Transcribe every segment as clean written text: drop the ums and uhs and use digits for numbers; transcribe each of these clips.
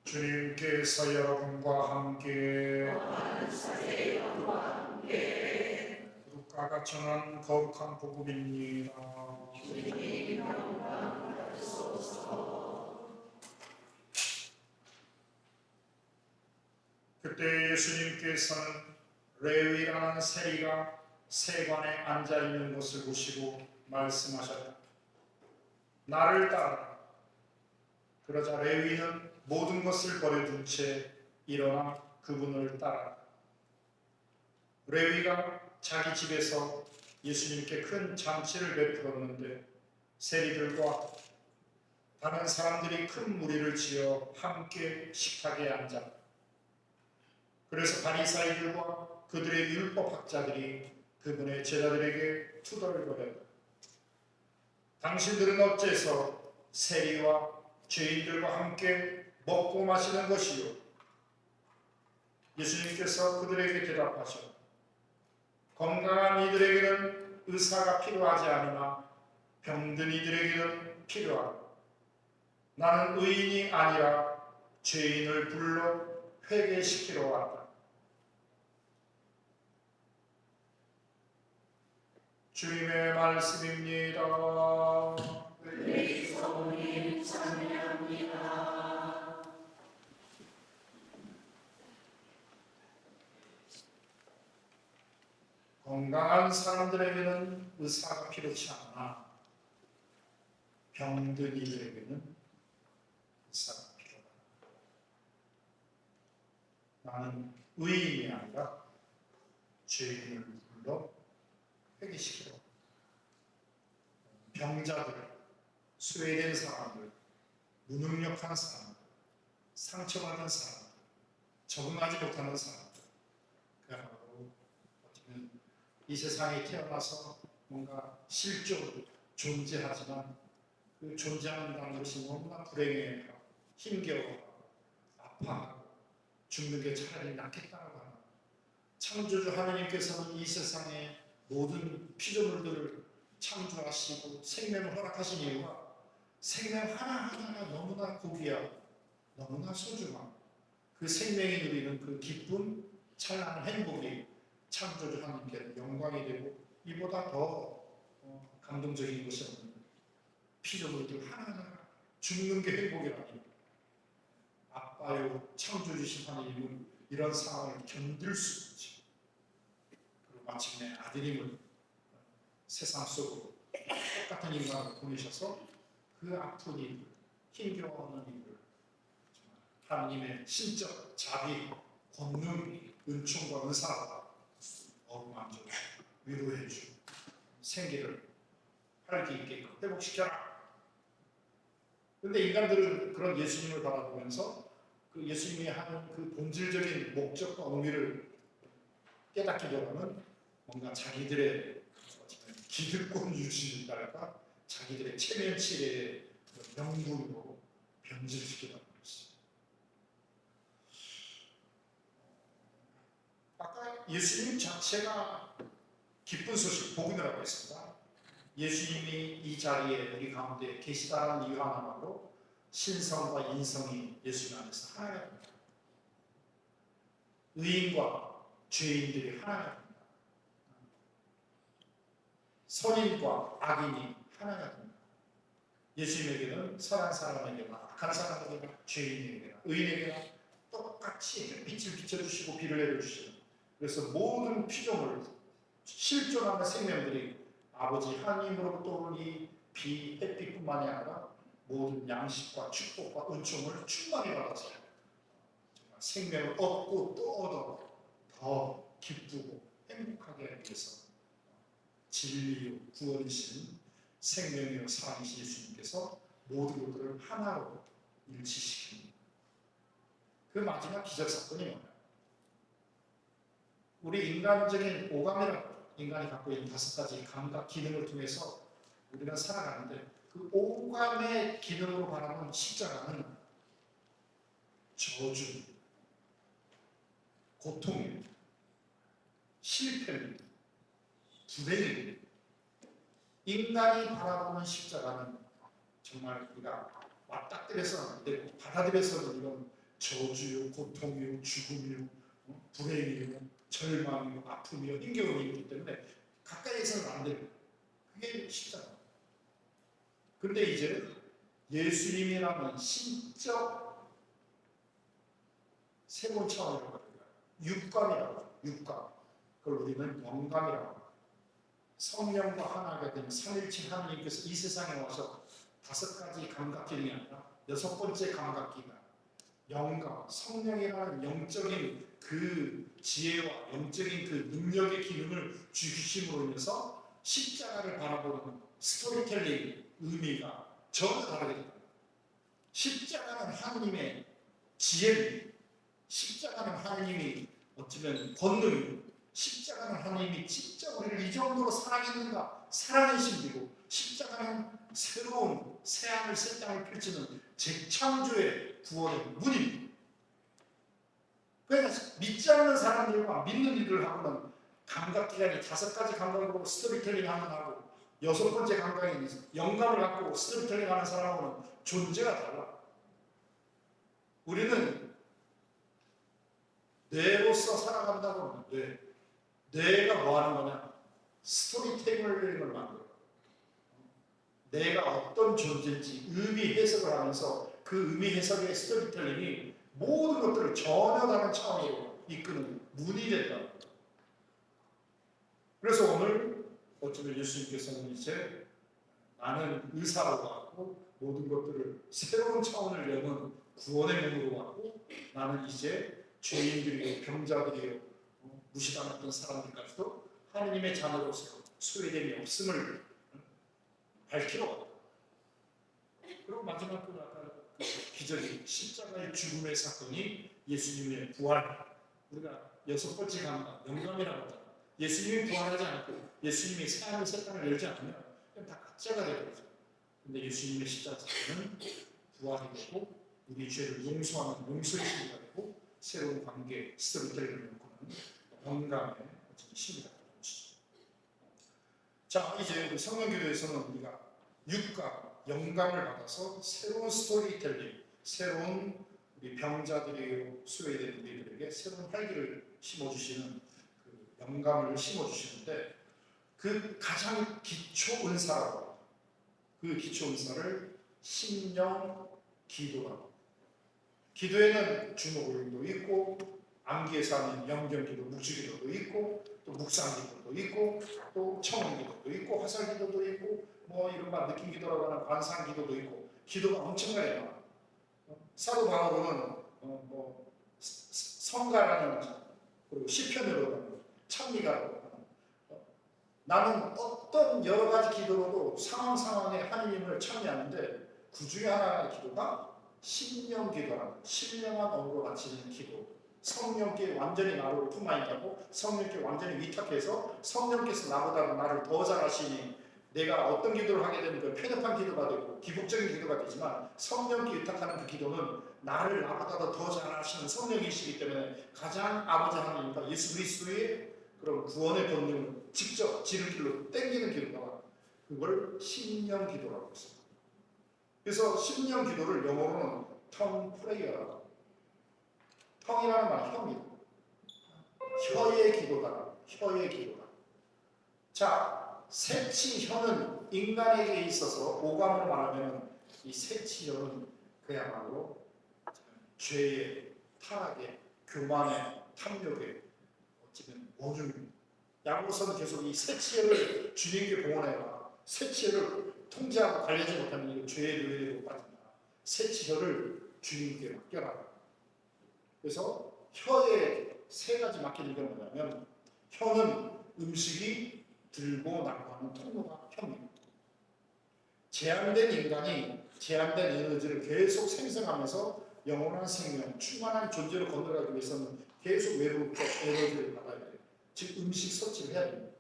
주님께서 여러분과 함께 루카가 전한 거룩한 복음입니다. 그때 예수님께서는 레위라는 세리가 세관에 앉아 있는 것을 보시고 말씀하셨다. 나를 따르라. 그러자 레위는 모든 것을 버려둔 채 일어나 그분을 따랐다. 레위가 자기 집에서 예수님께 큰 잔치를 베풀었는데 세리들과 다른 사람들이 큰 무리를 지어 함께 식탁에 앉았다. 그래서 바리사이들과 그들의 율법학자들이 그분의 제자들에게 투덜거렸다. 당신들은 어째서 세리와 죄인들과 함께 먹고 마시는 것이요? 예수님께서 그들에게 대답하셨다. 건강한 이들에게는 의사가 필요하지 않으나 병든 이들에게는 필요하다. 나는 의인이 아니라 죄인을 불러 회개시키러 왔다. 주님의 말씀입니다. 그리스도님 찬양합니다. 건강한 사람들에게는 의사가 필요치 않으나 병든 이들에게는 의사가 필요하다. 나는 의인이 아니라 죄인을 불러 회개시키러 왔다. 병자들, 수혜된 사람들, 무능력한 사람들, 상처받은 사람들, 적응하지 못하는 사람들, 그야말로 어쩌면 이 세상에 태어나서 뭔가 실존 존재하지만 그 존재한다는 것이 너무나 불행해하고 힘겨워하고 아파하고 죽는 게 차라리 낫겠다고 하는 창조주 하나님께서는 이 세상의 모든 피조물들을 창조하시고 생명을 허락하신 이유가 생명 하나하나가 너무나 고귀하고 너무나 소중하고 그 생명이 누리는 그 기쁨, 찬란한 행복이 창조주 하나님께 영광이 되고 이보다 더 감동적인 것이 없는 피조물들 하나하나 죽는 게 행복이라니. 아빠요 창조주신 하나님은 이런 상황을 견딜 수 없지. 그리고 마침내 아들임을 세상 속으로 똑같은 인간을 보내셔서 그 아픈 이들, 힘겨워하는 이들 하나님의 신적 자비, 권능, 은총과 은사가 어루만져 위로해주고 생기를 활기 있게 회복시켜라. 그런데 인간들은 그런 예수님을 바라보면서 그 예수님이 하는 그 본질적인 목적과 의미를 깨닫기보다는 뭔가 자기들의 기득권 유지랄까, 자기들의 체면치레의 명분으로 변질시키는 것이. 아까 예수님 자체가 기쁜 소식, 복음이라고 했습니다. 예수님이 이 자리에 우리 가운데 계시다라는 이유 하나만으로 신성과 인성이 예수님 안에서 하나가 됩니다. 의인과 죄인들이 하나가 됩니다. 선인과 악인이 하나가 됩니다. 예수님에게는 선한 사람에게나 악한 사람에게나 죄인에게나 의인에게나 똑같이 빛을 비춰주시고 비를 내려주시는, 그래서 모든 피조물, 실존하는 생명들이 아버지 하나님으로부터 오는 이 비, 햇빛뿐만이 아니라 모든 양식과 축복과 은총을 충만히 받아서 정말 생명을 얻고 또 얻어 더 기쁘고 행복하게 하기 위해서 진리요 구원이신 생명이요 사랑이신 예수님께서 모든 것들을 하나로 일치시킵니다. 그 마지막 기적사건이 뭐냐? 우리 인간적인 오감이라고, 인간이 갖고 있는 5가지 감각 기능을 통해서 우리가 살아가는데 그 오감의 기능으로 바라본 십자가는 저주, 고통입니다. 실패입니다. 불행입니다. 인간이 바라보는 십자가는 정말 우리가 맞닥뜨려서는 안 되고 받아들여서는 이건 저주요, 고통이요, 죽음이요, 불행이요, 절망이요, 아픔이요, 힘겨움이 있기 때문에 가까이서는 안 돼요. 그게 십자가. 근데 이제 예수님이라는 신적 새로운 차원이라고 합니다. 육감이라고 합니다. 육감. 그걸 우리는 영감이라고 합니다. 성령과 하나가 된 삼일체 하나님께서 이 세상에 와서 5가지 감각기능이 아니라 6번째 감각기가 영감, 성령이라는 영적인 그 지혜와 영적인 그 능력의 기능을 주심으로 인해서 십자가를 바라보는 스토리텔링 의미가 전혀 다르게 됩니다. 십자가는 하나님의 지혜입니다. 십자가는 하나님이 어쩌면 권능이고, 십자가는 하나님이 진짜 우리를 이 정도로 사랑했는가, 사랑의 신비고, 십자가는 새로운 새하늘 새 땅을 펼치는 재창조의 구원의 문입니다. 그러니까 믿지 않는 사람들과 믿는 이들하고는 감각기관이 5가지 감각으로 스토리텔링 하는 하고, 6번째 감각인 영감을 갖고 스토리텔링 하는 사람하고는 존재가 달라. 우리는 뇌로서 살아간다고 하는 뇌가 뭐 하는 거냐? 스토리텔링을 만들어. 내가 어떤 존재인지 의미 해석을 하면서 그 의미 해석의 스토리텔링이 모든 것들을 전혀 다른 차원으로 이끄는 문이 된다. 그래서 오늘 어쩌면 예수님께서는 이제 나는 의사로 왔고 모든 것들을 새로운 차원을 여는 구원의 문으로 왔고, 나는 이제 죄인들이요, 병자들이요, 무시당했던 사람들까지도 하느님의 자녀로서 소외됨이 없음을 밝히러 왔다. 그리고 마지막 그 아까 그 기적이 십자가의 죽음의 사건이 예수님의 부활. 우리가 6번째 감각, 영감이라고 하잖아. 예수님이 부활하지 않고 예수님이 새하늘 새 땅을 열지 않으면 그냥 다 가짜가 되거든요. 근데 예수님의 십자가 사건은 부활이 되고 우리 죄를 용서하는 용서의 신비가 되고 새로운 관계, 스토리텔링을 놓고는 영감의 신비가 되는 것이죠. 자, 이제 성령교회에서는 우리가 육감, 영감을 받아서 새로운 스토리텔링, 새로운 우리 병자들이 수혜된 우리들에게 새로운 활기를 심어주시는 그 영감을 심어주시는데, 그 가장 기초 은사라고, 그 기초 은사를 심령 기도라고. 기도에는 주목을도 있고, 암기에서 하는 영경기도, 묵주기도도 있고, 또 묵상기도도 있고, 또 청원기도도 있고, 화살기도도 있고, 뭐 이른바 느낌기도라고 하는 관상기도도 있고, 기도가 엄청나게 많아요. 사도 바울은 뭐 성가라는, 그리고 시편으로는 찬미가라고, 나는 어떤 여러 가지 기도로도 상황에 하느님을 찬미하는데 그 중에 하나의 기도가 심령 기도라고, 신령한 언어로 바치는 기도. 성령께 완전히 나를 품어있다고, 성령께 완전히 위탁해서 성령께서 나보다 나를 더 잘하시니 내가 어떤 기도를 하게 되면 그 편협한 기도가 되고 기복적인 기도가 되지만, 성령께 위탁하는 그 기도는 나를 나보다 더 잘하시는 성령이시기 때문에 가장 아버지 하나님과 예수 그리스도의 그런 구원의 본능을 직접 지름길로 땡기는 기도가, 그걸 심령 기도라고 했습니다. 그래서 심령 기도를 영어로는 tongue prayer라고 합니다. tongue이라는 말은 혀입니다. 혀의 기도다. 혀의 기도다. 자, 새치혀는 인간에게 있어서 오감으로 말하면 이 새치혀는 그야말로 죄의, 타락의, 교만의, 탐욕의 어찌면 원흉입니다. 야고보서는 계속 이 새치혀를 주님께 봉헌해라. 새치혀를 통제하고 관리하지 못하면 이거 죄의 노예로 빠진다. 새치혀를 주님께 맡겨라. 그래서 혀에 3가지 맡기는 게 뭐냐면, 혀는 음식이 들고 나가는 통로가 혀입니다. 제한된 인간이 제한된 에너지를 계속 생성하면서 영원한 생명, 충만한 존재로 건너가기 위해서는 계속 외부적 에너지를 받아야 돼요. 즉 음식 섭취를 해야 됩니다.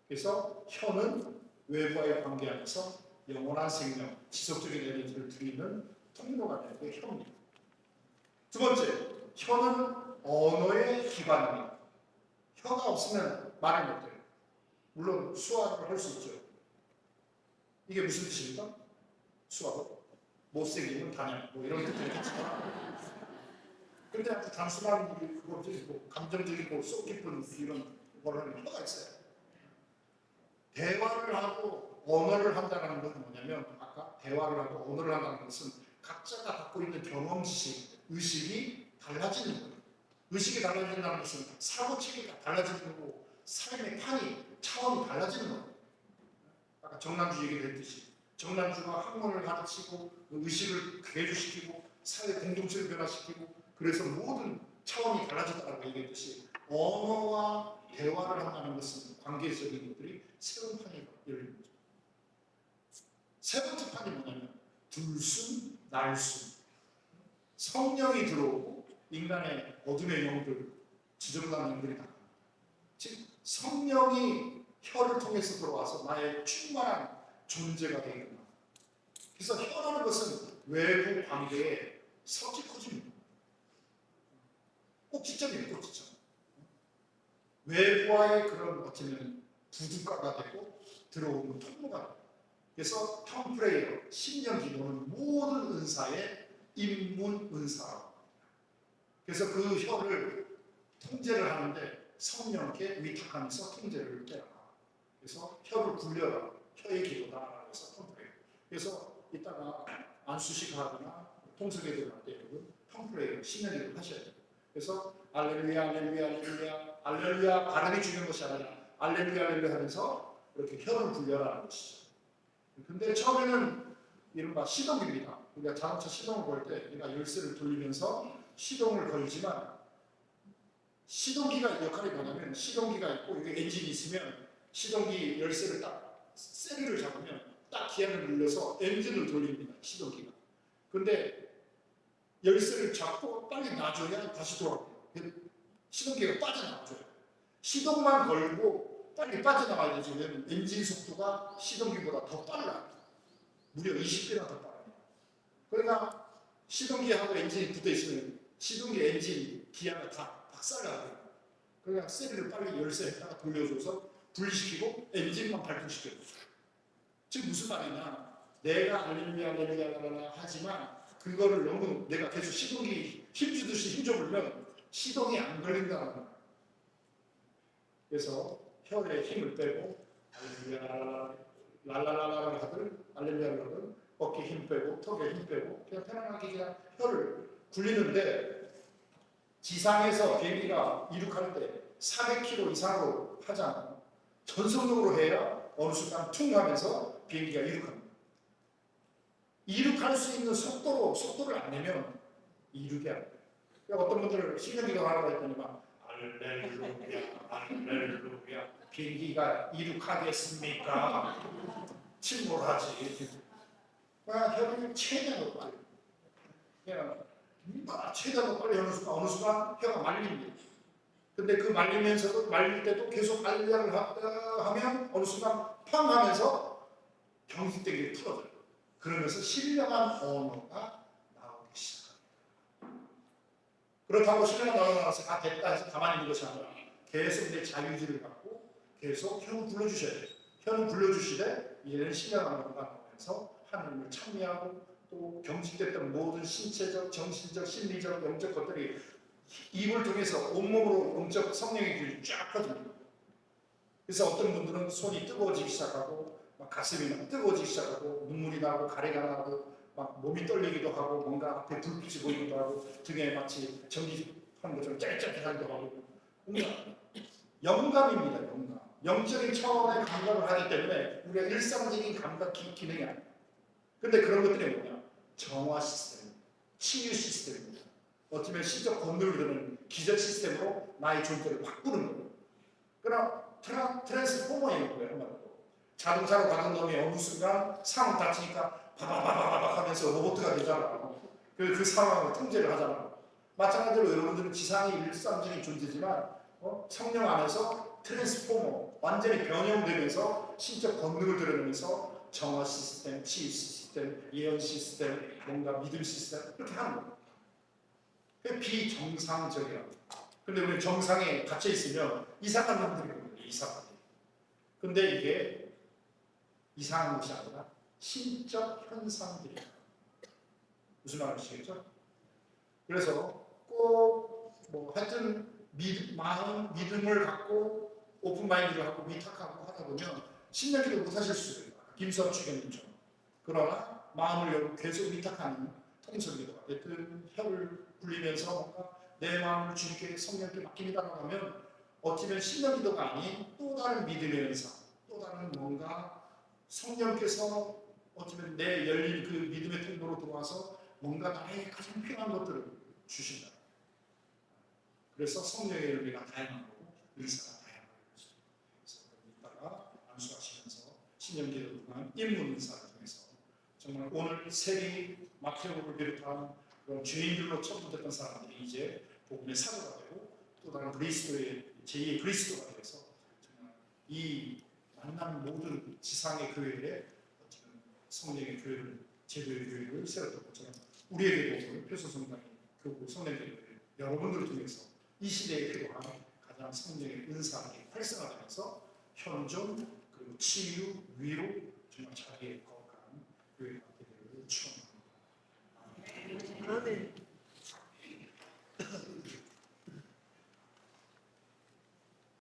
그래서 혀는 외부와의 관계 안에서 영원한 생명, 지속적인 에너지를 드리는 통로가 되는 게 혀입니다. 두 번째, 혀는 언어의 기반입니다. 혀가 없으면 말을 못해요. 물론 수화를 할 수 있죠. 이게 무슨 뜻입니까? 수화도? 못생기면 단양, 뭐 이런 뜻들이겠지만, 근데 아주 단순한 그거지 감정적이고 속 깊은 이런 거는 뭐가 있어요. 대화를 하고 언어를 한다는 건 뭐냐면 아까 대화를 하고 언어를 한다는 것은 각자가 갖고 있는 경험 지식, 의식이 달라지는 거예요. 의식이 달라진다는 것은 사고 체계가 달라지는 거고 삶의 판이 차원이 달라지는 거예요. 아까 정남주 얘기했듯이 정남주가 학문을 가르치고 의식을 개조시키고 사회 공동체를 변화시키고 그래서 모든 차원이 달라졌다고 얘기했듯이 언어와 대화를 한다는 것은 관계적인 것들이 새로운 판이 열리는 거죠. 세 번째 판이 뭐냐면 둘순, 날순. 성령이 들어오고 인간의 어둠의 영들, 지저분한 영들이 나갑니다. 즉 성령이 혀를 통해서 들어와서 나의 충만한 존재가 되게 됩니다. 그래서 혀라는 것은 외부 관계의 서지코집니다. 꼭지점이에요, 꼭지점. 외부와의 그런 어쩌면 부두가가 되고 들어오는 통로가 됩니다. 그래서 텅프레이어, 신령 기도는 모든 은사의 입문 은사라고 합니다. 그래서 그 혀를 통제를 하는데 성령께 위탁하면서 통제를 빼라. 그래서 혀를 굴려라. 혀의 기도다라고 해서 텅프레이어. 그래서 이따가 안수식 하거나 통성에 들어갈 때 여러분 텅프레이어, 신령 기도를 하셔야 돼요. 그래서 알렐루야, 알렐루야, 알렐루야, 알렐루야 발음이 중요한 것이 아니라 알렐루야, 알렐루야 하면서 이렇게 혀를 굴려라는 것이죠. 근데 처음에는 이른바 시동입니다. 우리가 자동차 시동을 걸 때 내가 열쇠를 돌리면서 시동을 걸지만 시동기가 역할이 뭐냐면 시동기가 있고 여기 엔진이 있으면 시동기 열쇠를 딱 세리를 잡으면 딱 기압을 눌러서 엔진을 돌립니다. 시동기가. 근데 열쇠를 잡고 빨리 놔줘야 다시 돌아와요. 시동기가 빠져나와줘요. 시동만 걸고 빨리 빠져나와야 되지. 왜냐면 엔진 속도가 시동기보다 더 빨라요. 무려 20배나 더 빨라요. 그러니까 시동기하고 엔진이 붙어있으면 시동기 엔진 기아가 다 박살나요. 그러니까 세리를 빨리 열쇠에다가 돌려줘서 분리시키고 엔진만 발동시켜요. 즉 무슨 말이냐, 내가 알렐루야 알렐루야 하지만 그거를 너무 내가 계속 시동기 힘주듯이 힘줘보면 시동이 안 걸린다는 거예요. 그래서 혀에 힘을 빼고 알렐루야 랄랄랄라를 하든 알렐루야를 하든 어깨에 힘 빼고 턱에 힘 빼고 그냥 편안하게 그냥 혀를 굴리는데 지상에서 비행기가 이륙할 때 400km 이상으로 하잖아요. 전속력으로 해야 어느 순간 퉁 하면서 비행기가 이륙합니다. 이륙할 수 있는 속도를 안 내면 이륙이 안 돼요. 그러니까 어떤 분들은 신경기도 하라고 했더니 막 알렐루야 알렐루야 비행기가 이륙하겠습니까? 침몰하지. 그냥 혀를 최대한 빨리 그냥 최대한 빨리 어느 순간 혀가 말립니다. 근데 그 말리면서도 말릴 때도 계속 알렐루야를 하면 어느 순간 팡 하면서 경직되게 풀어져요. 그러면서 신령한 언어가 나오기 시작합니다. 그렇다고 신령한 언어가 나와서 다 됐다 해서 가만히 있는 것이 아니라 계속 내 자유의지를 갖고 계속 혀를 불러주셔야 돼요. 혀를 불러주시되 이제는 신령한 언어가 나오면서 하나님을 찬미하고 또 경직됐던 모든 신체적, 정신적, 심리적, 영적 것들이 입을 통해서 온몸으로 영적 성령의 길이 쫙 퍼집니다. 그래서 어떤 분들은 손이 뜨거워지기 시작하고 막 가슴이 막 뜨거워지기 시작하고 눈물이 나고 가래가 나고 막 몸이 떨리기도 하고 뭔가 앞에 불빛이 보이기도 하고 등에 마치 전기하는 것처럼 짤짤하기도 하고 뭔가 영감입니다. 영감. 영적인 차원의 감각을 하기 때문에 우리가 일상적인 감각 기능이 아니에요. 근데 그런 것들이 뭐냐? 정화 시스템, 치유 시스템입니다. 어쩌면 시적 권능을 드는 기적 시스템으로 나의 존재를 바꾸는 거예요. 그러나 트랜스포머인 거예요. 한마디로. 자동차로 가던 놈이 어느 순간 상황 다치니까 바바바바바 하면서 로봇가 되잖아. 그 상황을 통제를 하잖아. 마찬가지로 여러분들은 지상의 일상적인 존재지만 성령 안에서 트랜스포머, 완전히 변형되면서 신적 권능을 드러내면서 정화 시스템, 치유 시스템, 예언 시스템, 뭔가 믿음 시스템 이렇게 하는 거예요. 그게 비정상적이라고. 근데 우리 정상에 갇혀 있으면 이상한 놈들이 보여요. 이상한. 근데 이게 이상한 것이 아니라 신적 현상들이에요. 무슨 말인지 아시겠죠? 그래서 꼭 뭐 하여튼 마음 믿음을 갖고 오픈 마인드를 갖고 위탁하고 하다 보면 신령기도 못하실 수 있어요. 김서추경님처럼. 그러나 마음을 열고 계속 위탁하는 통성기도가 어쨌든 혀를 불리면서 뭔가 내 마음을 주님께 성령께 맡깁니다라고 하면 어쩌면 신령기도가 아닌 또 다른 믿음의 은사, 또 다른 뭔가 성령께서 어쩌면 내 열린 그 믿음의 통로로 들어와서 뭔가 나에게 가장 필요한 것들을 주신다. 그래서 성령의 열매가 다양한 거고 은사가 다양한 거죠. 그래서 이따가 암수하시면서 신령기도를 통한 인문 은사를 통해서 정말 오늘 세리 마테오를 비롯한 그런 주인들로 천부됐던 사람들이 이제 복음의 사도가 되고 또 다른 그리스도의 제2의 그리스도가 되어서 정말 이 만난 모든 지상의 교회에 어쨌든 성령의 교회를 제도의 교회를 세웠던 것처럼 우리에게도 오늘 표소성당의 교구 성령의 교회 여러분들을 통해서 이 시대에 필요한 가장 성령의 은사가 활성화되면서 현존 그리고 치유 위로 정말 자기의